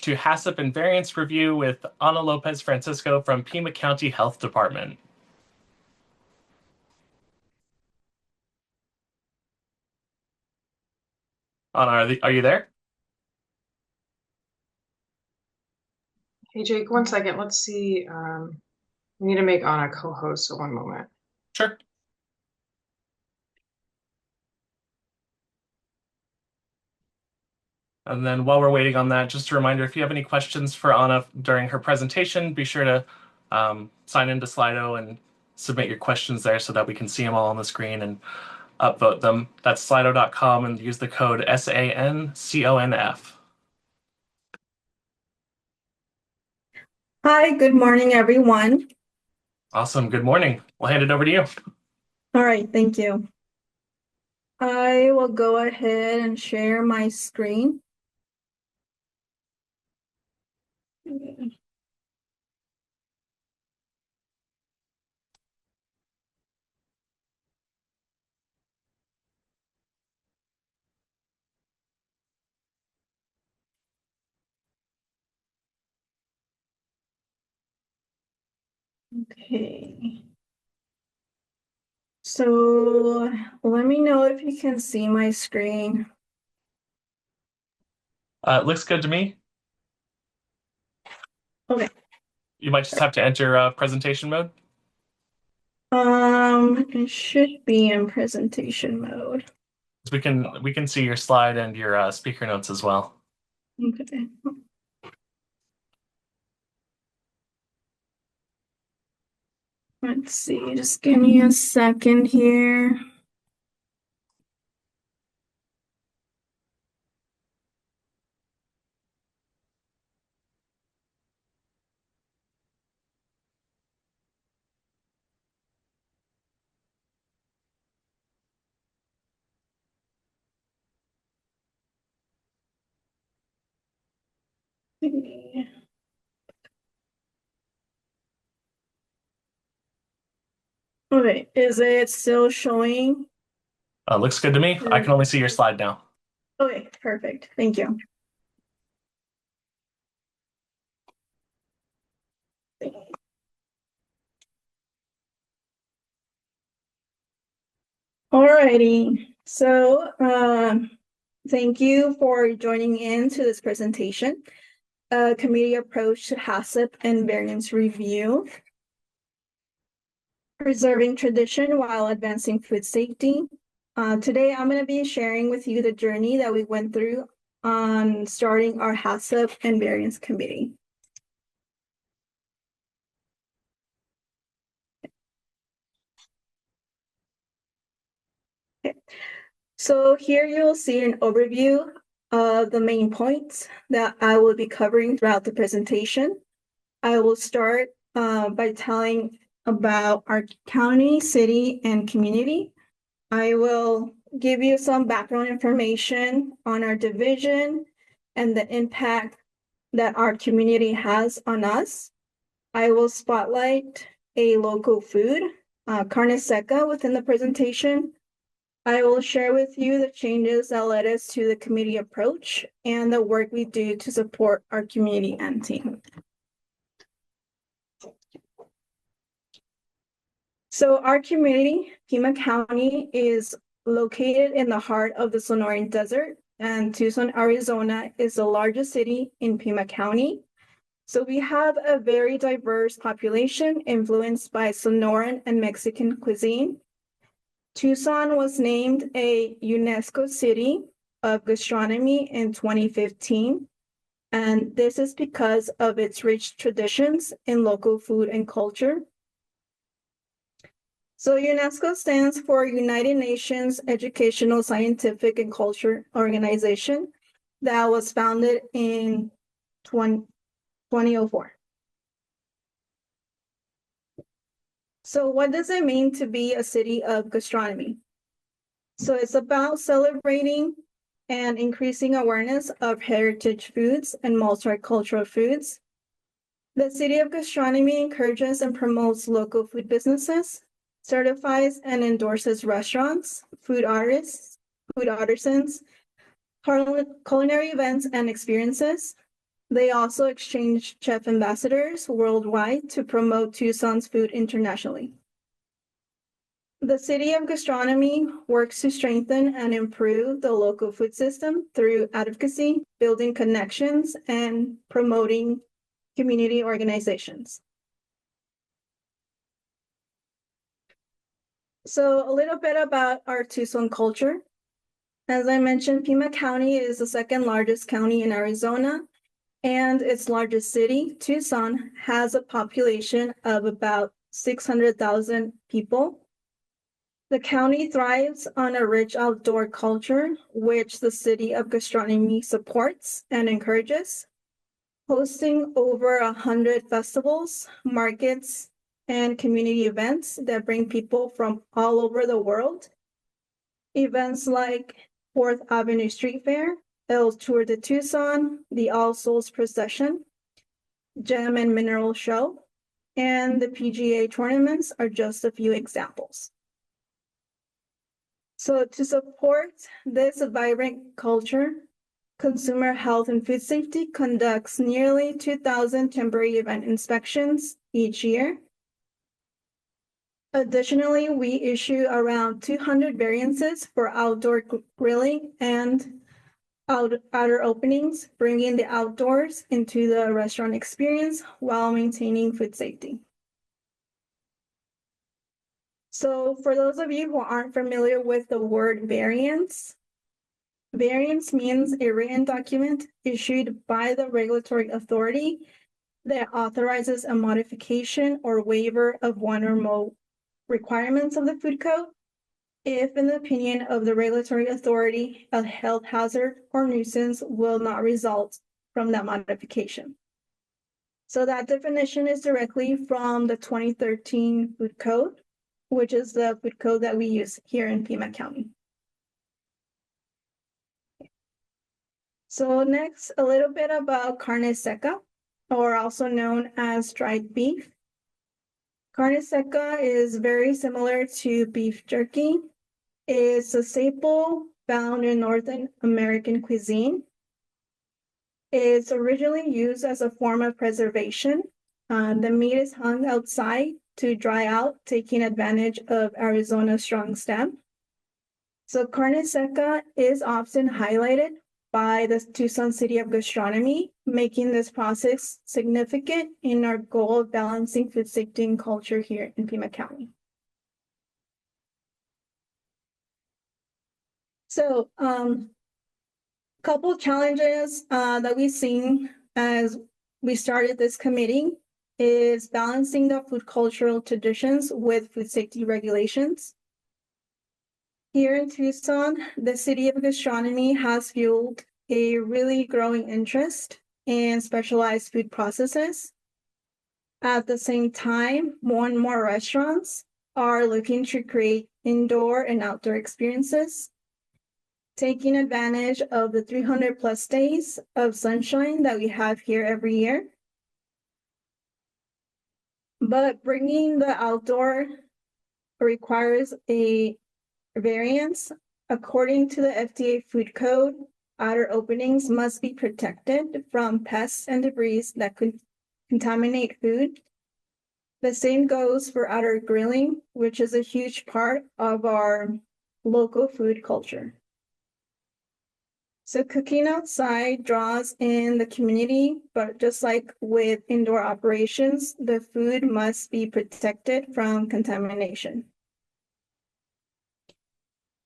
to HACCP and Variance Review with Ana Lopez Francisco from Pima County Health Department. Ana, are you there? Hey Jake, one second. Let's see. We need to make Anna co-host, so one moment. Sure. And then while we're waiting on that, just a reminder, if you have any questions for Ana during her presentation, be sure to sign into Slido and submit your questions there so that we can see them all on the screen and upvote them. That's slido.com and use the code SANCONF. Hi, good morning, everyone. Awesome. Good morning. We'll hand it over to you. All right, thank you. I will go ahead and share my screen. Okay. So let me know if you can see my screen. It looks good to me. Okay. You might just have to enter presentation mode. It should be in presentation mode. We can see your slide and your speaker notes as well. Okay. Let's see, just give me a second here. Okay, is it still showing? Looks good to me. I can only see your slide now. Okay, perfect. Thank you. Alrighty, so thank you for joining in to this presentation, committee approach to HACCP and variance review, preserving tradition while advancing food safety. Today, I'm going to be sharing with you the journey that we went through on starting our HACCP and variance committee. Okay. So here you'll see an overview of the main points that I will be covering throughout the presentation. I will start by telling about our county, city, and community. I will give you some background information on our division and the impact that our community has on us. I will spotlight a local food, carne seca, within the presentation. I will share with you the changes that led us to the committee approach and the work we do to support our community and team. So our community, Pima County, is located in the heart of the Sonoran Desert, and Tucson, Arizona is the largest city in Pima County. So we have a very diverse population influenced by Sonoran and Mexican cuisine. Tucson was named a UNESCO City of Gastronomy in 2015, and this is because of its rich traditions in local food and culture. So UNESCO stands for United Nations Educational, Scientific, and Culture Organization that was founded in 2004. So what does it mean to be a city of gastronomy? So it's about celebrating and increasing awareness of heritage foods and multicultural foods. The City of Gastronomy encourages and promotes local food businesses, certifies and endorses restaurants, food artists, food artisans, culinary events and experiences, They also exchange chef ambassadors worldwide to promote Tucson's food internationally. The City of Gastronomy works to strengthen and improve the local food system through advocacy, building connections, and promoting community organizations. So a little bit about our Tucson culture. As I mentioned, Pima County is the second largest county in Arizona, and its largest city, Tucson, has a population of about 600,000 people. The county thrives on a rich outdoor culture, which the City of Gastronomy supports and encourages, hosting over 100 festivals, markets, and community events that bring people from all over the world. Events like 4th Avenue Street Fair, El Tour de Tucson, the All Souls Procession, Gem and Mineral Show, and the PGA tournaments are just a few examples. So to support this vibrant culture, Consumer Health and Food Safety conducts nearly 2,000 temporary event inspections each year. Additionally, we issue around 200 variances for outdoor grilling and outer openings, bringing the outdoors into the restaurant experience while maintaining food safety. So for those of you who aren't familiar with the word variance, variance means a written document issued by the regulatory authority that authorizes a modification or waiver of one or more requirements of the food code if, in the opinion of the regulatory authority, a health hazard or nuisance will not result from that modification. So that definition is directly from the 2013 food code, which is the food code that we use here in Pima County. So next, a little bit about carne seca, or also known as dried beef. Carne seca is very similar to beef jerky. It's a staple found in North American cuisine. It's originally used as a form of preservation. The meat is hung outside to dry out, taking advantage of Arizona's strong stem. So carne seca is often highlighted by the Tucson City of Gastronomy, making this process significant in our goal of balancing food safety and culture here in Pima County. So couple challenges that we've seen as we started this committee is balancing the food cultural traditions with food safety regulations. Here in Tucson, the City of Gastronomy has fueled a really growing interest in specialized food processes. At the same time, more and more restaurants are looking to create indoor and outdoor experiences, taking advantage of the 300 plus days of sunshine that we have here every year. But bringing the outdoor requires a variance. According to the FDA food code, outer openings must be protected from pests and debris that could contaminate food. The same goes for outer grilling, which is a huge part of our local food culture. So cooking outside draws in the community, but just like with indoor operations, the food must be protected from contamination.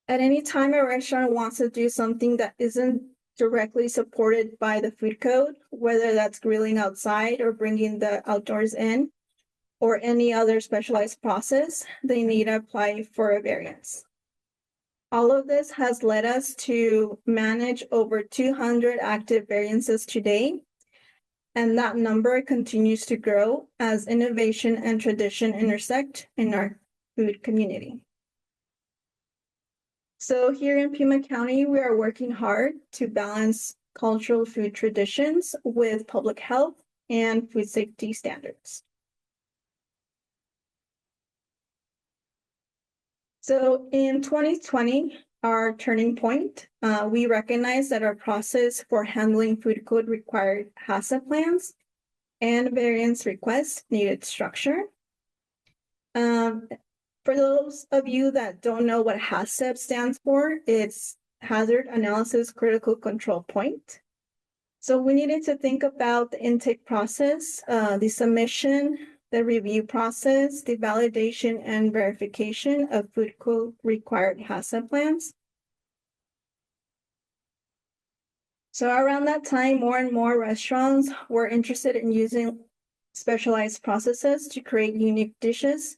At any time a restaurant wants to do something that isn't directly supported by the food code, whether that's grilling outside or bringing the outdoors in, or any other specialized process, they need to apply for a variance. All of this has led us to manage over 200 active variances today, and that number continues to grow as innovation and tradition intersect in our food community. So here in Pima County, we are working hard to balance cultural food traditions with public health and food safety standards. So in 2020, our turning point. We recognize that our process for handling food code required HACCP plans and variance requests needed structure. For those of you that don't know what HACCP stands for, it's Hazard Analysis Critical Control Point. So we needed to think about the intake process, the submission, the review process, the validation and verification of food code required HACCP plans. So around that time, more and more restaurants were interested in using specialized processes to create unique dishes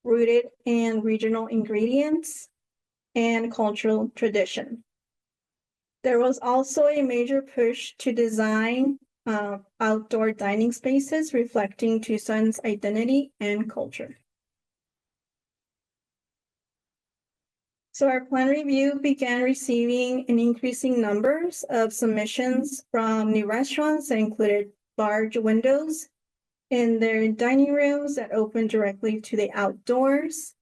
rooted in regional ingredients and cultural tradition. There was also a major push to design outdoor dining spaces reflecting Tucson's identity and culture. So our plan review began receiving an increasing numbers of submissions from new restaurants that included large windows in their dining rooms that opened directly to the outdoors.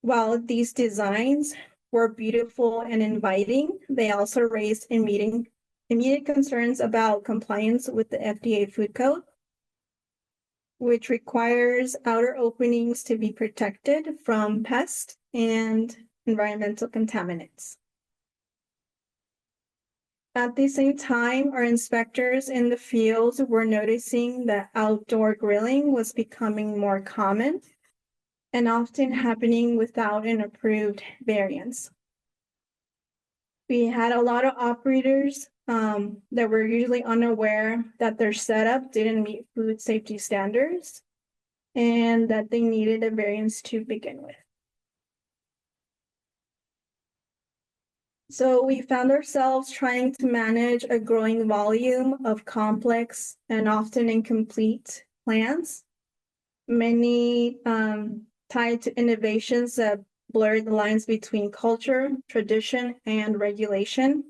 While these designs were beautiful and inviting, they also raised immediate concerns about compliance with the FDA food code, which requires outer openings to be protected from pests and environmental contaminants. At the same time, our inspectors in the field were noticing that outdoor grilling was becoming more common and often happening without an approved variance. We had a lot of operators that were usually unaware that their setup didn't meet food safety standards and that they needed a variance to begin with. So we found ourselves trying to manage a growing volume of complex and often incomplete plans, many tied to innovations that blurred the lines between culture, tradition, and regulation.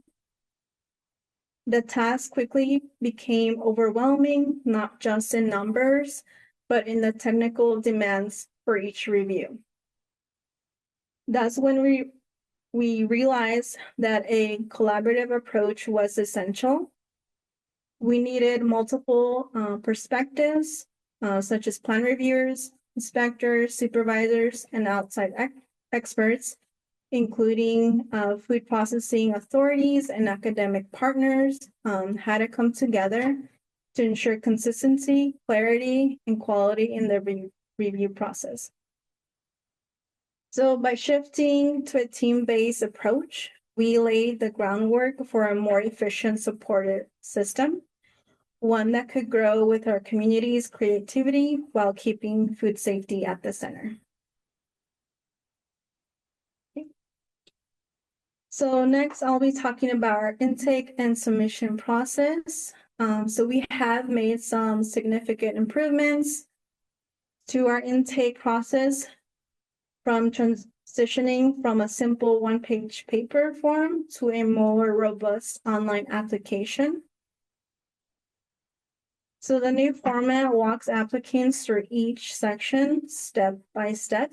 The task quickly became overwhelming, not just in numbers, but in the technical demands for each review. That's when we realized that a collaborative approach was essential. We needed multiple perspectives, such as plan reviewers, inspectors, supervisors, and outside experts, including food processing authorities and academic partners, had to come together to ensure consistency, clarity, and quality in the review process. So by shifting to a team-based approach, we laid the groundwork for a more efficient supported system, one that could grow with our community's creativity while keeping food safety at the center. Okay. So next, I'll be talking about our intake and submission process. So we have made some significant improvements to our intake process, from transitioning from a simple one-page paper form to a more robust online application. So the new format walks applicants through each section step by step,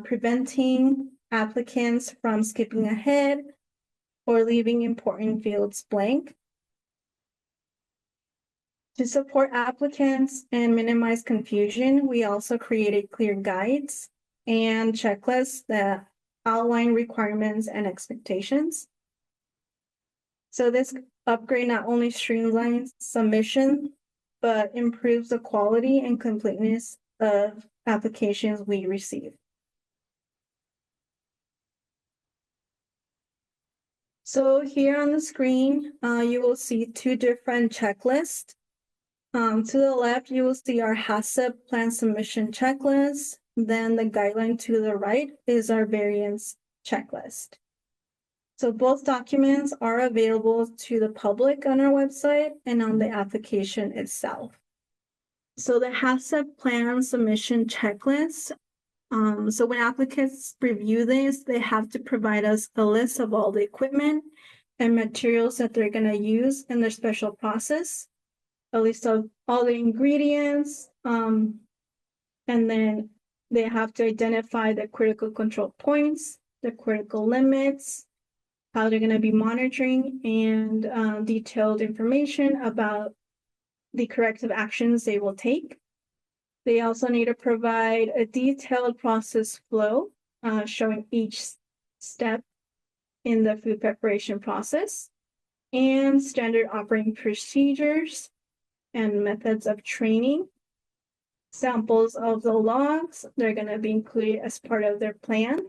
preventing applicants from skipping ahead or leaving important fields blank. To support applicants and minimize confusion, we also created clear guides and checklists that outline requirements and expectations. So this upgrade not only streamlines submission, but improves the quality and completeness of applications we receive. So here on the screen, you will see two different checklists. To the left, you will see our HACCP plan submission checklist. Then the guideline to the right is our variance checklist. So both documents are available to the public on our website and on the application itself. So the HACCP plan submission checklist. So when applicants review this, they have to provide us a list of all the equipment and materials that they're going to use in their special process, a list of all the ingredients, and then they have to identify the critical control points, the critical limits, how they're going to be monitoring, and detailed information about the corrective actions they will take. They also need to provide a detailed process flow showing each step in the food preparation process and standard operating procedures and methods of training. Samples of the logs, they're going to be included as part of their plan,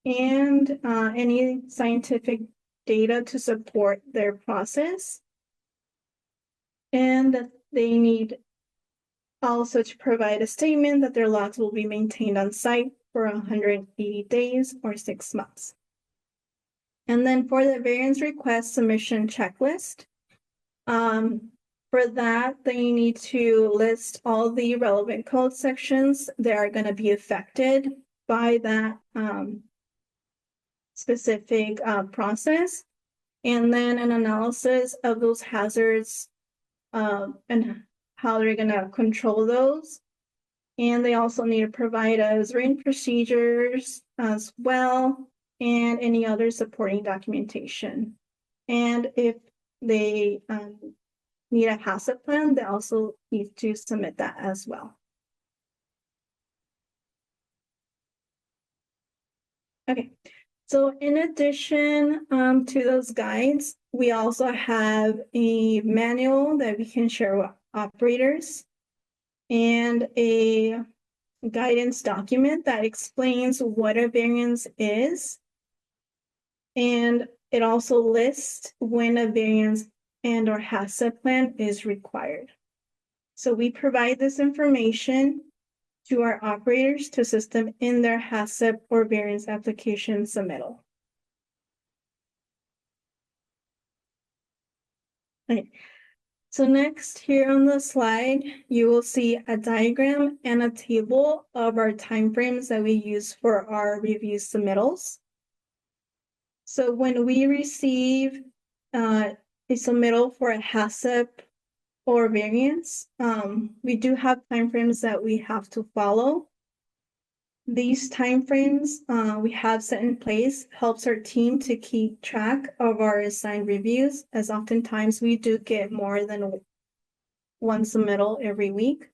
and any scientific data to support their process. And that they need also to provide a statement that their logs will be maintained on site for 180 days or 6 months. And then for the variance request submission checklist, for that, they need to list all the relevant code sections that are going to be affected by that specific process, and then an analysis of those hazards and how they're going to control those. And they also need to provide us written procedures as well, and any other supporting documentation. And if they need a HACCP plan, they also need to submit that as well. Okay, so in addition to those guides, we also have a manual that we can share with operators and a guidance document that explains what a variance is. And it also lists when a variance and or HACCP plan is required. So we provide this information to our operators to assist them in their HACCP or variance application submittal. Okay. So next, here on the slide, you will see a diagram and a table of our timeframes that we use for our review submittals. So when we receive a submittal for a HACCP or variance, we do have timeframes that we have to follow. These timeframes we have set in place helps our team to keep track of our assigned reviews, as oftentimes we do get more than one submittal every week.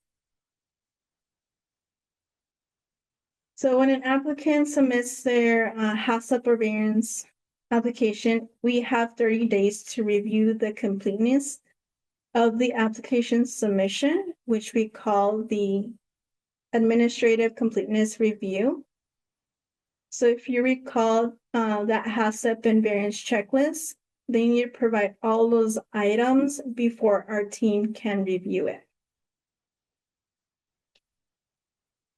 So when an applicant submits their HACCP or variance application, we have 30 days to review the completeness of the application submission, which we call the administrative completeness review. So if you recall that HACCP and variance checklist, they need to provide all those items before our team can review it.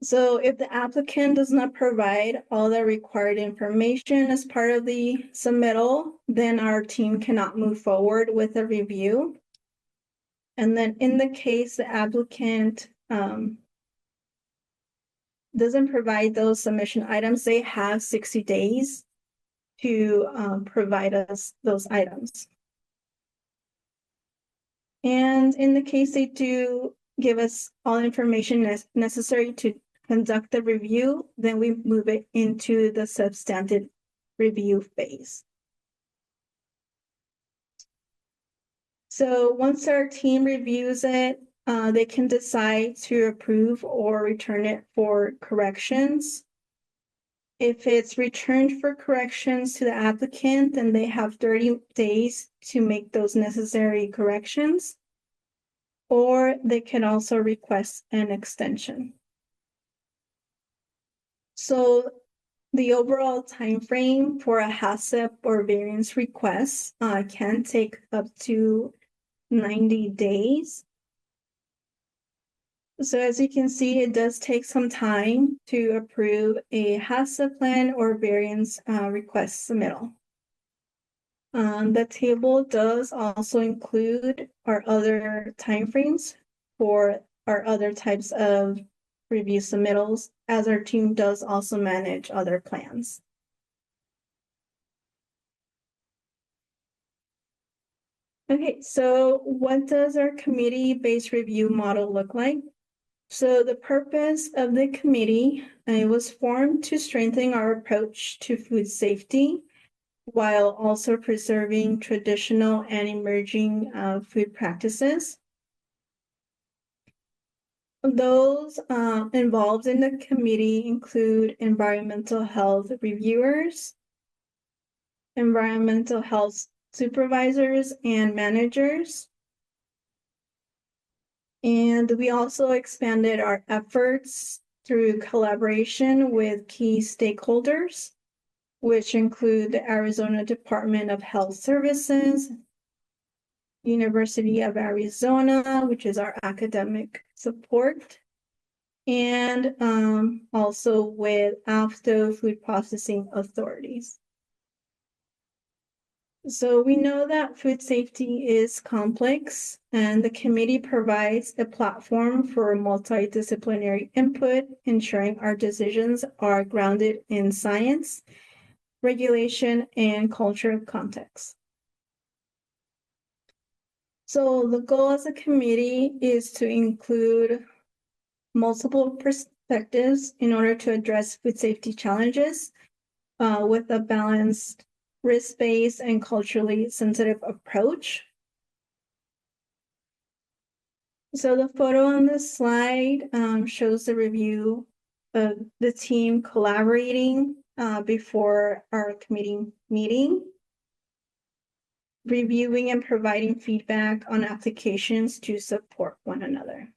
So if the applicant does not provide all the required information as part of the submittal, then our team cannot move forward with a review. And then in the case the applicant doesn't provide those submission items, they have 60 days to provide us those items. And in the case they do give us all information necessary to conduct the review, then we move it into the substantive review phase. So once our team reviews it, they can decide to approve or return it for corrections. If it's returned for corrections to the applicant, then they have 30 days to make those necessary corrections, or they can also request an extension. So the overall time frame for a HACCP or variance request can take up to 90 days. So as you can see, it does take some time to approve a HACCP plan or variance request submittal. The table does also include our other timeframes for our other types of review submittals, as our team does also manage other plans. Okay, so what does our committee-based review model look like? So the purpose of the committee was formed to strengthen our approach to food safety while also preserving traditional and emerging food practices. Those involved in the committee include environmental health reviewers, environmental health supervisors and managers. And we also expanded our efforts through collaboration with key stakeholders, which include the Arizona Department of Health Services, University of Arizona, which is our academic support, and also with AFTO food processing authorities. So we know that food safety is complex, and the committee provides a platform for multidisciplinary input, ensuring our decisions are grounded in science, regulation, and cultural context. So the goal as a committee is to include multiple perspectives in order to address food safety challenges with a balanced, risk-based, and culturally sensitive approach. So the photo on this slide shows the review of the team collaborating before our committee meeting, reviewing and providing feedback on applications to support one another.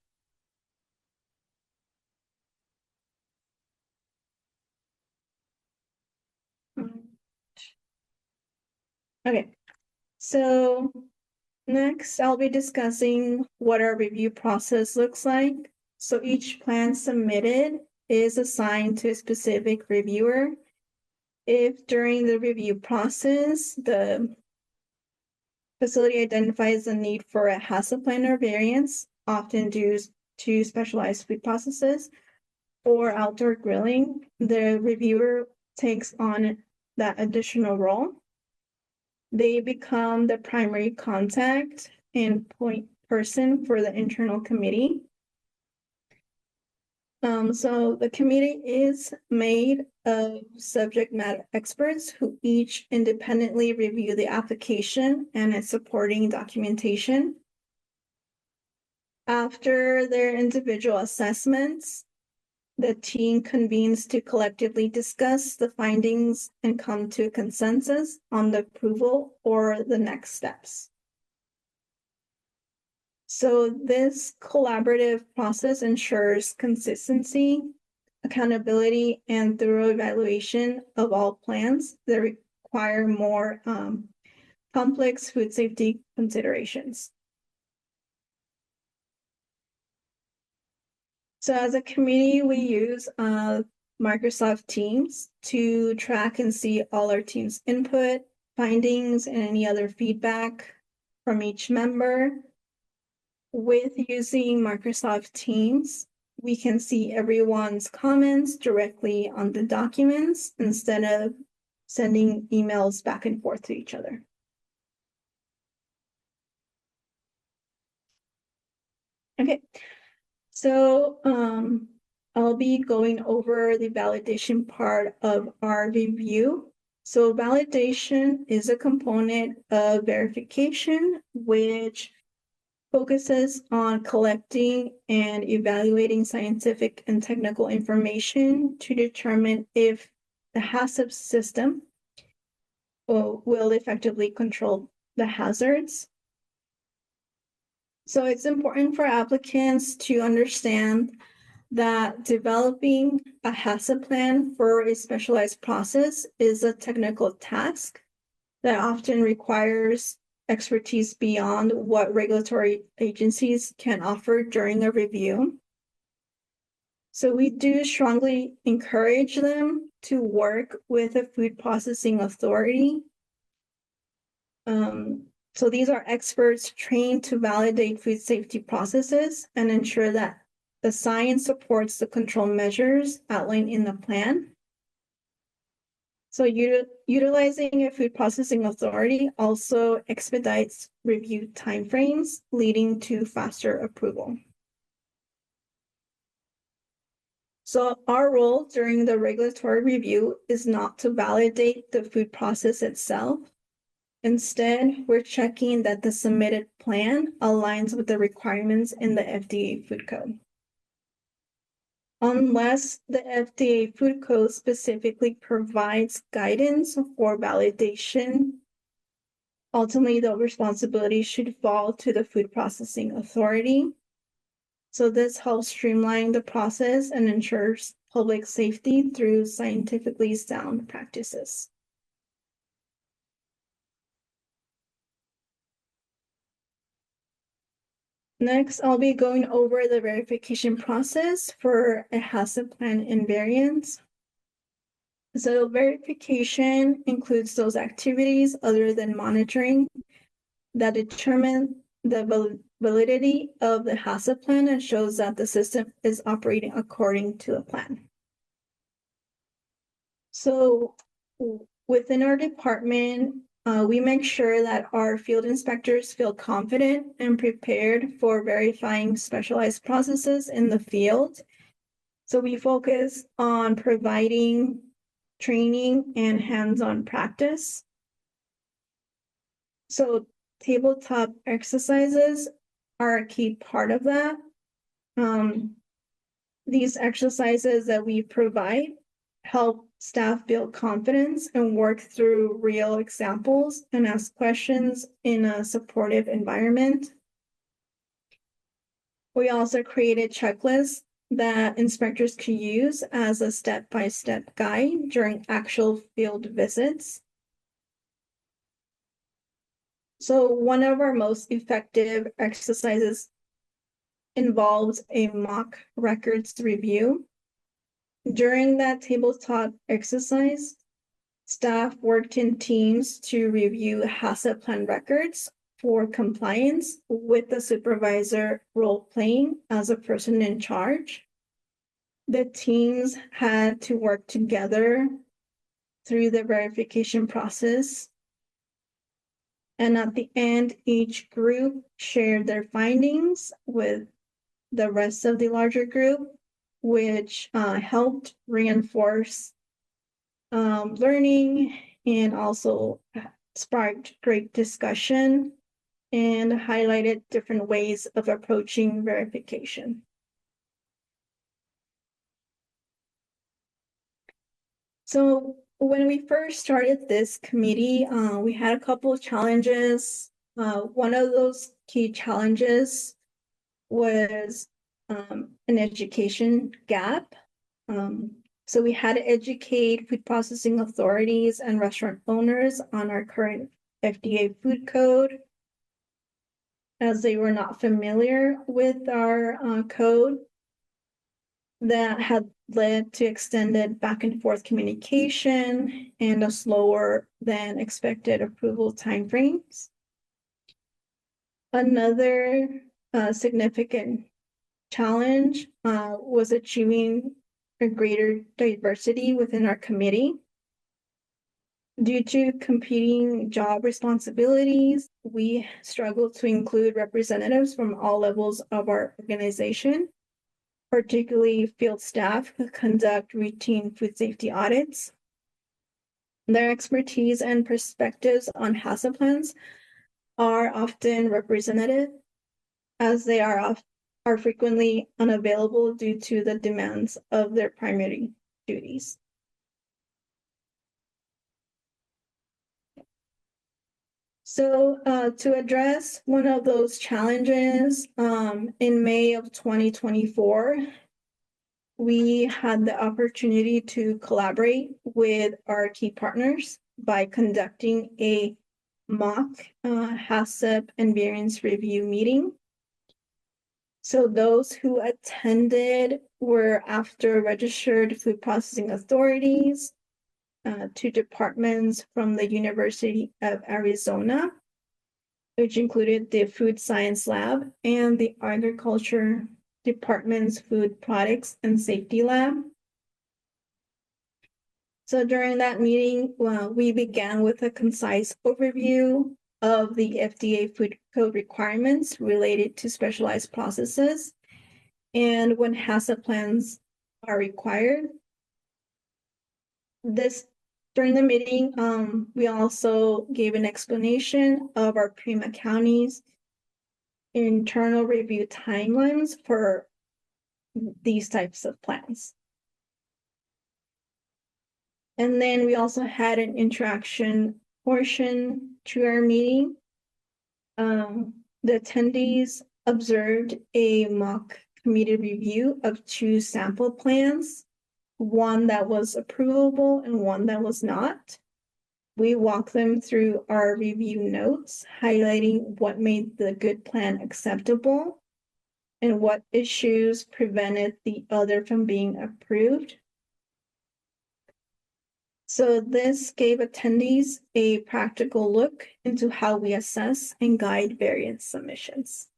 Okay, so next I'll be discussing what our review process looks like. So each plan submitted is assigned to a specific reviewer. If during the review process, the facility identifies the need for a HACCP plan or variance, often due to specialized food processes or outdoor grilling, the reviewer takes on that additional role. They become the primary contact and point person for the internal committee. So the committee is made of subject matter experts who each independently review the application and its supporting documentation. After their individual assessments, the team convenes to collectively discuss the findings and come to a consensus on the approval or the next steps. So this collaborative process ensures consistency, accountability, and thorough evaluation of all plans that require more complex food safety considerations. So as a committee, we use Microsoft Teams to track and see all our team's input, findings, and any other feedback from each member. With using Microsoft Teams, we can see everyone's comments directly on the documents instead of sending emails back and forth to each other. Okay. So I'll be going over the validation part of our review. So validation is a component of verification, which focuses on collecting and evaluating scientific and technical information to determine if the HACCP system will effectively control the hazards. So it's important for applicants to understand that developing a HACCP plan for a specialized process is a technical task that often requires expertise beyond what regulatory agencies can offer during a review. So we do strongly encourage them to work with a food processing authority. So these are experts trained to validate food safety processes and ensure that the science supports the control measures outlined in the plan. So utilizing a food processing authority also expedites review timeframes, leading to faster approval. So our role during the regulatory review is not to validate the food process itself. Instead, we're checking that the submitted plan aligns with the requirements in the FDA Food Code. Unless the FDA Food Code specifically provides guidance for validation, ultimately the responsibility should fall to the Food Processing Authority. So this helps streamline the process and ensures public safety through scientifically sound practices. Next, I'll be going over the verification process for a HACCP plan and variance. So verification includes those activities other than monitoring that determine the validity of the HACCP plan and shows that the system is operating according to the plan. So within our department, we make sure that our field inspectors feel confident and prepared for verifying specialized processes in the field. So we focus on providing training and hands-on practice. So tabletop exercises are a key part of that. These exercises that we provide help staff build confidence and work through real examples and ask questions in a supportive environment. We also created checklists that inspectors could use as a step-by-step guide during actual field visits. So one of our most effective exercises involves a mock records review. During that tabletop exercise, staff worked in teams to review HACCP plan records for compliance with the supervisor role playing as a person in charge. The teams had to work together through the verification process. And at the end, each group shared their findings with the rest of the larger group, which helped reinforce learning and also sparked great discussion and highlighted different ways of approaching verification. So when we first started this committee, we had a couple of challenges. One of those key challenges was an education gap. So we had to educate food processing authorities and restaurant owners on our current FDA food code, as they were not familiar with our code. That had led to extended back and forth communication and a slower than expected approval timeframes. Another significant challenge was achieving a greater diversity within our committee. Due to competing job responsibilities, we struggled to include representatives from all levels of our organization, particularly field staff who conduct routine food safety audits. Their expertise and perspectives on HACCP plans are often representative, as they are frequently unavailable due to the demands of their primary duties. So to address one of those challenges, in May of 2024, we had the opportunity to collaborate with our key partners by conducting a mock HACCP and variance review meeting. So those who attended were after registered food processing authorities, 2 departments from the University of Arizona, which included the Food Science Lab and the Agriculture Department's Food Products and Safety Lab. So during that meeting, we began with a concise overview of the FDA food code requirements related to specialized processes and when HACCP plans are required. During the meeting, we also gave an explanation of our Pima County's internal review timelines for these types of plans. And then we also had an interaction portion to our meeting. The attendees observed a mock committee review of 2 sample plans, one that was approvable and one that was not. We walked them through our review notes, highlighting what made the good plan acceptable and what issues prevented the other from being approved. So this gave attendees a practical look into how we assess and guide variance submissions.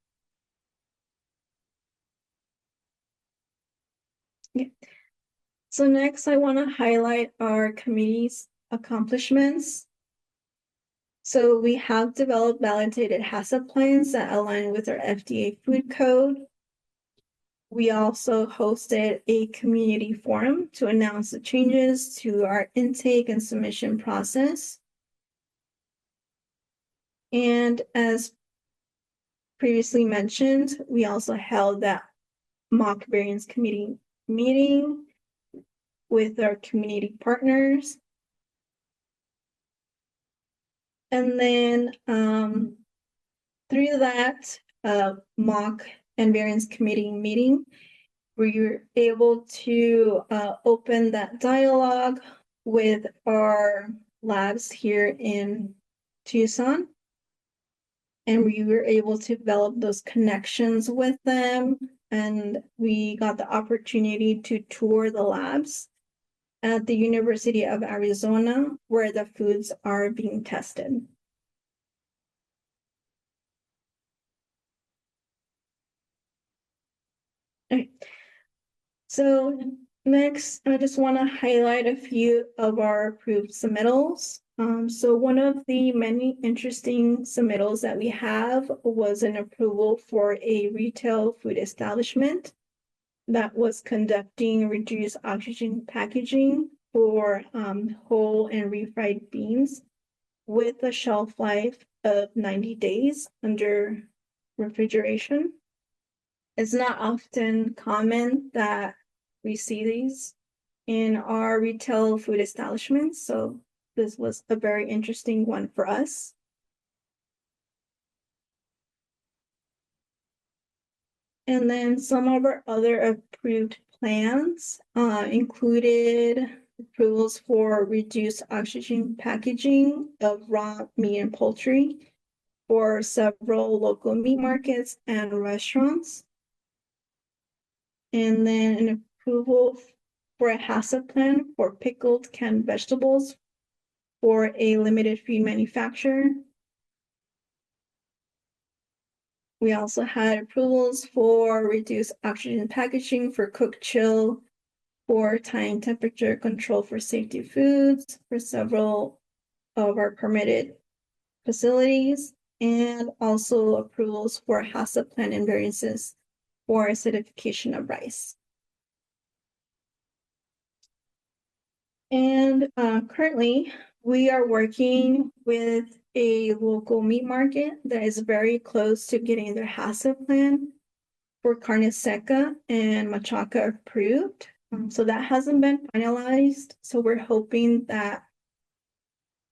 Yeah. So next, I want to highlight our committee's accomplishments. So we have developed validated HACCP plans that align with our FDA food code. We also hosted a community forum to announce the changes to our intake and submission process. And as previously mentioned, we also held that mock variance committee meeting with our community partners. And then through that mock and variance committee meeting, we were able to open that dialogue with our labs here in Tucson. And we were able to develop those connections with them. And we got the opportunity to tour the labs at the University of Arizona, where the foods are being tested. Okay. So next, I just want to highlight a few of our approved submittals. So one of the many interesting submittals that we have was an approval for a retail food establishment that was conducting reduced oxygen packaging for whole and refried beans with a shelf life of 90 days under refrigeration. It's not often common that we see these in our retail food establishments, so this was a very interesting one for us. And then some of our other approved plans included approvals for reduced oxygen packaging of raw meat and poultry for several local meat markets and restaurants. And then an approval for a HACCP plan for pickled canned vegetables for a limited feed manufacturer. We also had approvals for reduced oxygen packaging for cooked chill, for time temperature control for safety foods for several of our permitted facilities, and also approvals for HACCP plan and variances for acidification of rice. And currently, we are working with a local meat market that is very close to getting their HACCP plan for carne seca and machaca approved. So that hasn't been finalized. So we're hoping that,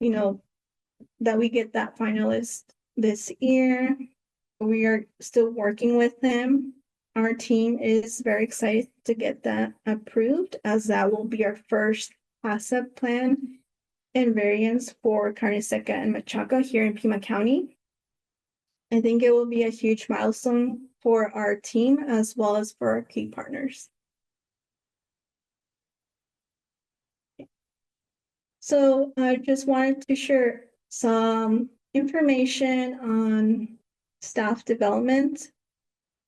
that we get that finalist this year. We are still working with them. Our team is very excited to get that approved, as that will be our first HACCP plan and variance for carne seca and machaca here in Pima County. I think it will be a huge milestone for our team as well as for our key partners. So I just wanted to share some information on staff development.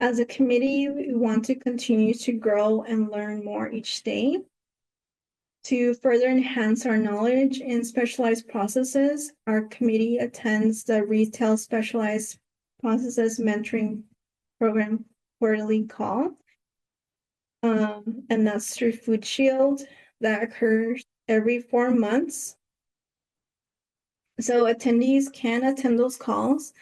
As a committee, we want to continue to grow and learn more each day. To further enhance our knowledge in specialized processes, our committee attends the Retail Specialized Processes Mentoring Program quarterly call. and that's through Food Shield that occurs every 4 months. So attendees can attend those calls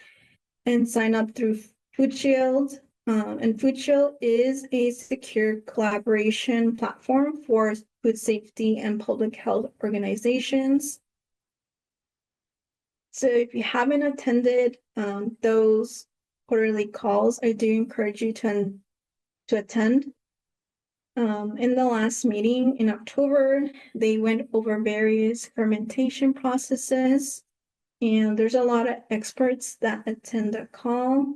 and sign up through Food Shield. And Food Shield is a secure collaboration platform for food safety and public health organizations. So if you haven't attended those quarterly calls, I do encourage you to attend. In the last meeting in October, they went over various fermentation processes, and there's a lot of experts that attend the call.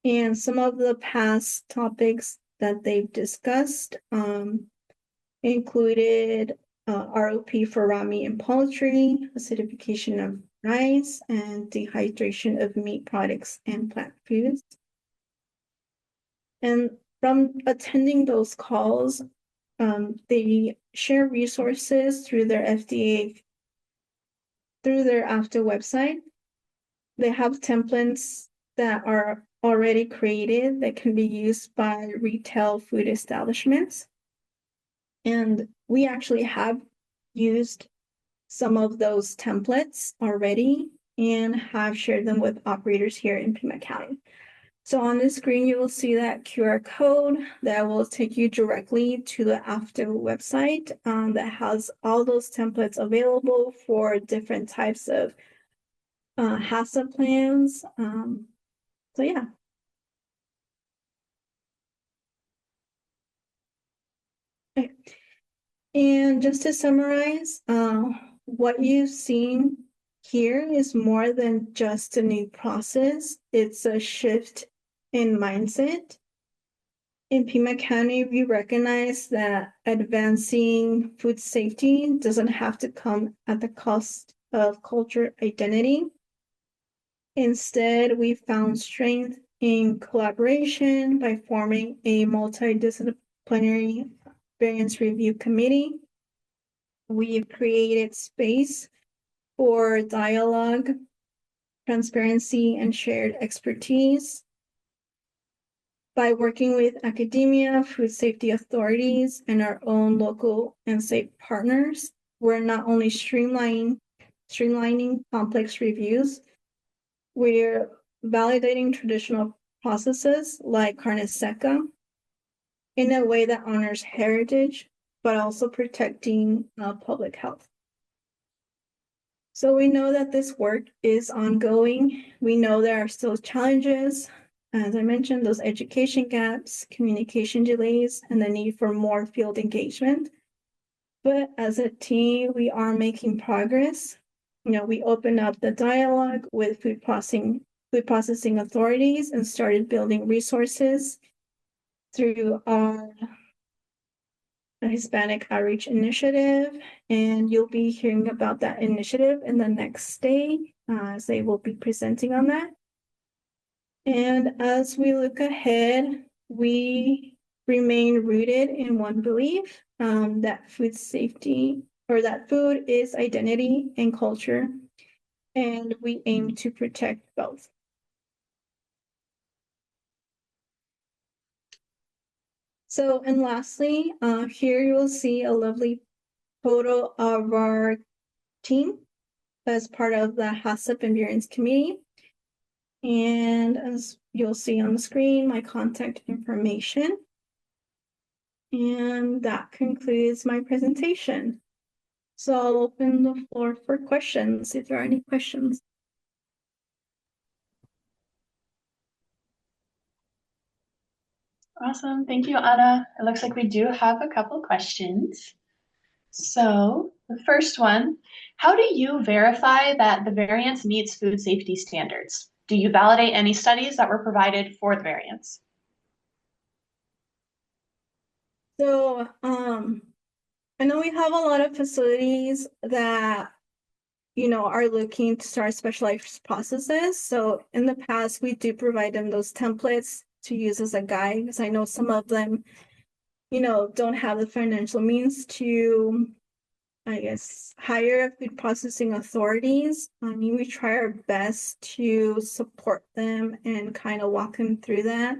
And some of the past topics that they've discussed included ROP for raw meat and poultry, acidification of rice, and dehydration of meat products and plant foods. And from attending those calls, they share resources through their FDA, through their AFTA website. They have templates that are already created that can be used by retail food establishments. And we actually have used some of those templates already and have shared them with operators here in Pima County. So on the screen, you will see that QR code that will take you directly to the AFTA website that has all those templates available for different types of HACCP plans. So yeah. Okay. And just to summarize, what you've seen here is more than just a new process. It's a shift in mindset. In Pima County, we recognize that advancing food safety doesn't have to come at the cost of culture identity. Instead, we found strength in collaboration by forming a multidisciplinary variance review committee. We've created space for dialogue, transparency, and shared expertise. By working with academia, food safety authorities, and our own local and state partners, we're not only streamlining complex reviews, we're validating traditional processes like carne seca in a way that honors heritage, but also protecting public health. So we know that this work is ongoing. We know there are still challenges. As I mentioned, those education gaps, communication delays, and the need for more field engagement. But as a team, we are making progress. We opened up the dialogue with food processing authorities and started building resources through our Hispanic Outreach Initiative. And you'll be hearing about that initiative in the next day, as they will be presenting on that. And as we look ahead, we remain rooted in one belief, that food safety, or that food is identity and culture, and we aim to protect both. So, and lastly, here you will see a lovely photo of our team as part of the HACCP and Variance Committee. And as you'll see on the screen, my contact information. And that concludes my presentation. So I'll open the floor for questions if there are any questions. Awesome. Thank you, Anna. It looks like we do have a couple questions. So the first one, how do you verify that the variance meets food safety standards? Do you validate any studies that were provided for the variance? So I know we have a lot of facilities that are looking to start specialized processes. So in the past, we do provide them those templates to use as a guide, because I know some of them, don't have the financial means to, I guess, hire food processing authorities. I mean, we try our best to support them and kind of walk them through that.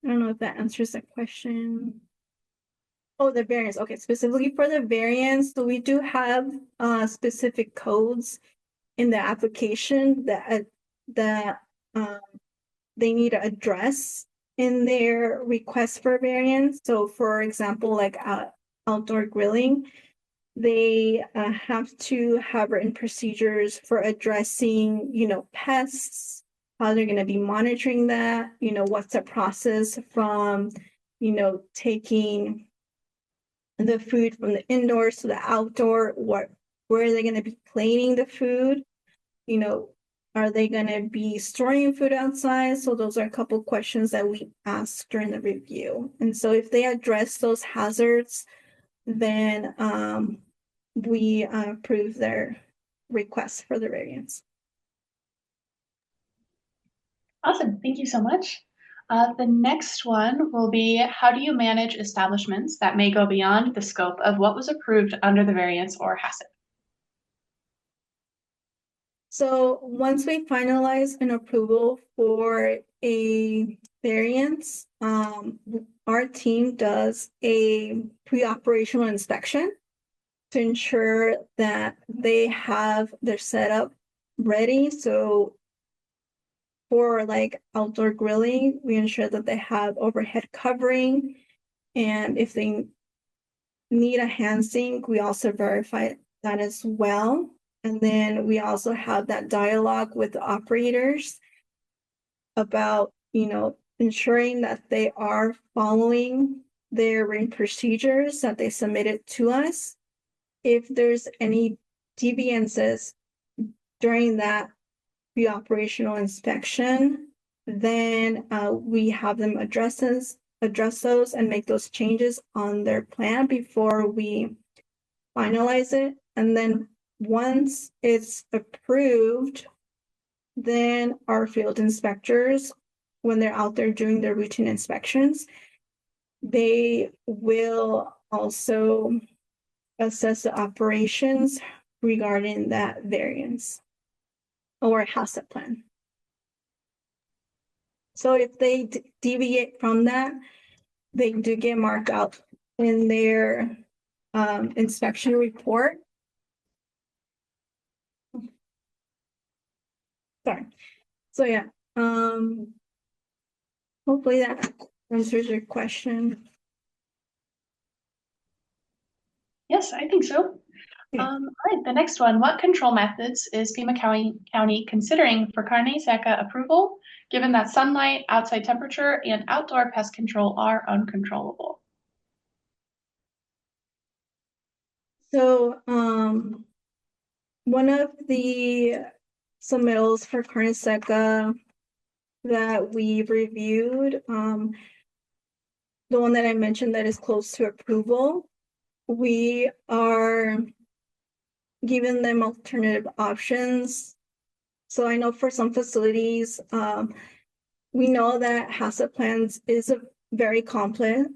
I don't know if that answers the question. Oh, the variance. Okay, specifically for the variance, so we do have specific codes in the application that they need to address in their request for variance. So for example, like outdoor grilling, they have to have written procedures for addressing, pests, how they're going to be monitoring that, what's the process from, taking the food from the indoors to the outdoor, where are they going to be cleaning the food? Are they going to be storing food outside? So those are a couple questions that we asked during the review. And so if they address those hazards, then we approve their request for the variance. Awesome, thank you so much. The next one will be, how do you manage establishments that may go beyond the scope of what was approved under the variance or HACCP? So once we finalize an approval for a variance, our team does a pre-operational inspection to ensure that they have their setup ready. So for like outdoor grilling, we ensure that they have overhead covering. And if they need a hand sink, we also verify that as well. And then we also have that dialogue with the operators about, ensuring that they are following their written procedures that they submitted to us. If there's any deviances during that pre-operational inspection, then we have them address those and make those changes on their plan before we finalize it. And then once it's approved, then our field inspectors, when they're out there doing their routine inspections, they will also assess the operations regarding that variance or HACCP plan. So if they deviate from that, they do get marked out in their inspection report. Sorry. So yeah, hopefully that answers your question. Yes, I think so. Yeah. All right, the next one, what control methods is Pima County considering for carne seca approval, given that sunlight, outside temperature, and outdoor pest control are uncontrollable? So one of the submittals for carne seca that we've reviewed, the one that I mentioned that is close to approval, we are giving them alternative options. So I know for some facilities, we know that HACCP plans is very complex,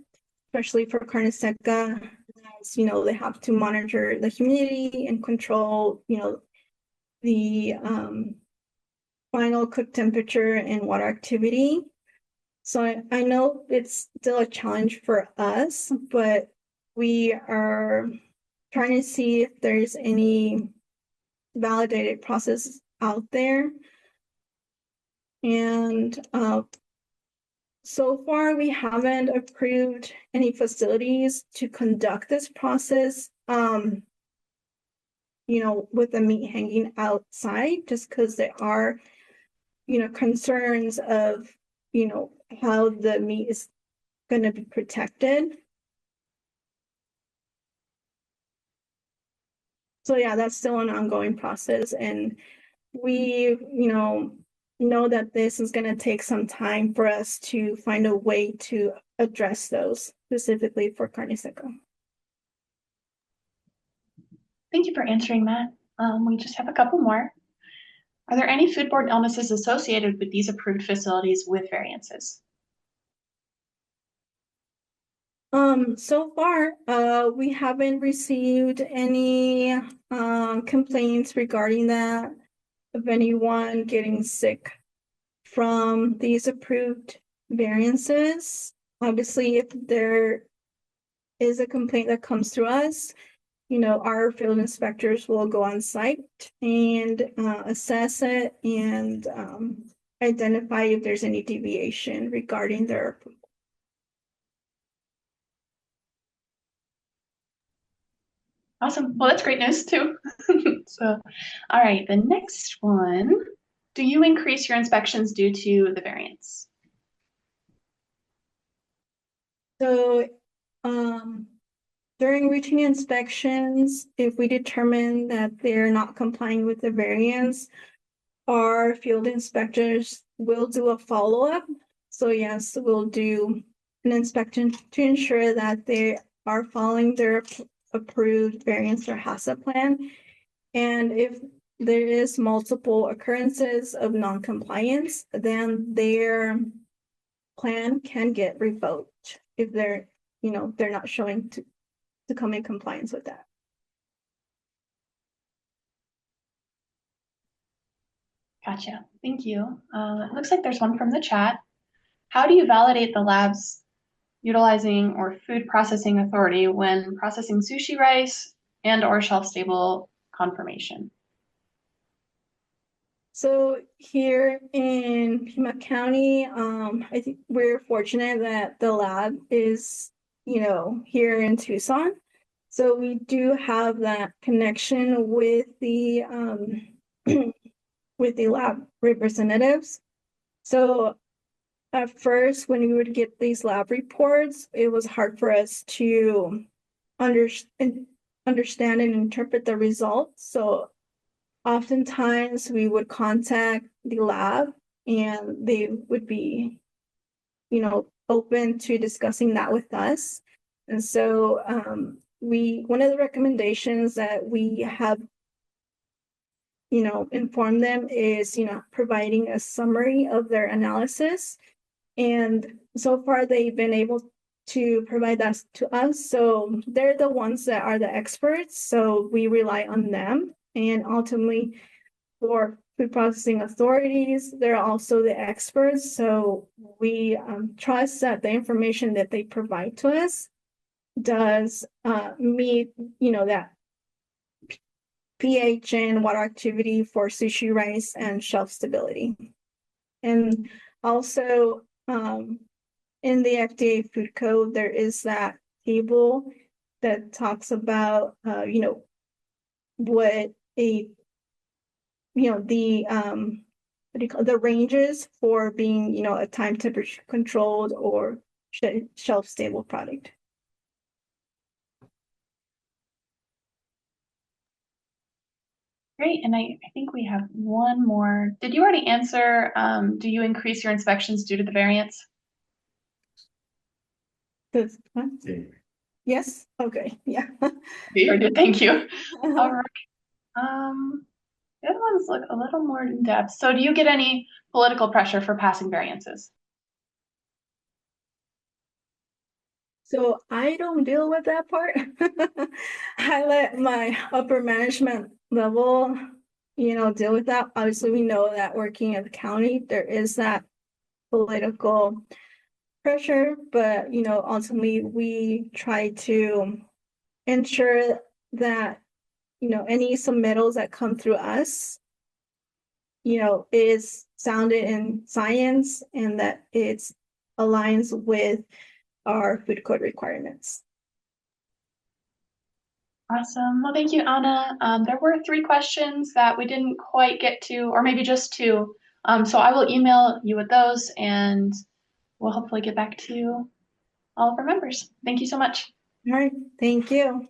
especially for carne seca. As, they have to monitor the humidity and control, the final cook temperature and water activity. So I know it's still a challenge for us, but we are trying to see if there's any validated process out there. And so far, we haven't approved any facilities to conduct this process, with the meat hanging outside, just because there are, concerns of, how the meat is going to be protected. So yeah, that's still an ongoing process, and we, know that this is going to take some time for us to find a way to address those specifically for carne seca. Thank you for answering that. We just have a couple more. Are there any foodborne illnesses associated with these approved facilities with variances? So far, we haven't received any complaints regarding that, of anyone getting sick from these approved variances. Obviously, if there is a complaint that comes through us, our field inspectors will go on site and assess it and identify if there's any deviation regarding their approval. Awesome. Well, that's great news too. So, all right, the next one. Do you increase your inspections due to the variance? So, during routine inspections, if we determine that they're not complying with the variance, our field inspectors will do a follow-up. So yes, we'll do an inspection to ensure that they are following their approved variance or HACCP plan. And if there is multiple occurrences of non-compliance, then their plan can get revoked if they're not showing to come in compliance with that. Gotcha. Thank you. It looks like there's one from the chat. How do you validate the lab's utilizing or food processing authority when processing sushi rice and or shelf-stable conformation? So here in Pima County, I think we're fortunate that the lab is, here in Tucson. So we do have that connection with the with the lab representatives. So at first, when we would get these lab reports, it was hard for us to understand and interpret the results. So oftentimes we would contact the lab and they would be, open to discussing that with us. And so one of the recommendations that we have, informed them is, providing a summary of their analysis. And so far they've been able to provide that to us. So they're the ones that are the experts. So we rely on them. And ultimately, for food processing authorities, they're also the experts. So we trust that the information that they provide to us does meet, that pH and water activity for sushi rice and shelf stability. And also in the FDA food code, there is that table that talks about, what a the ranges for being, a time temperature controlled or shelf stable product. Great, and I think we have one more. Did you already answer, do you increase your inspections due to the variance? Yes, okay, yeah. You did, thank you. All right. The other ones look a little more in depth. So do you get any political pressure for passing variances? So I don't deal with that part. I let my upper management level, deal with that. Obviously, we know that working at the county, there is that political pressure, but ultimately we try to ensure that any submittals that come through us is sounded in science and that it's aligns with our food code requirements. Awesome. Well, thank you, Anna. There were 3 questions that we didn't quite get to, or maybe just 2. So I will email you with those and we'll hopefully get back to all of our members. Thank you so much. All right, thank you.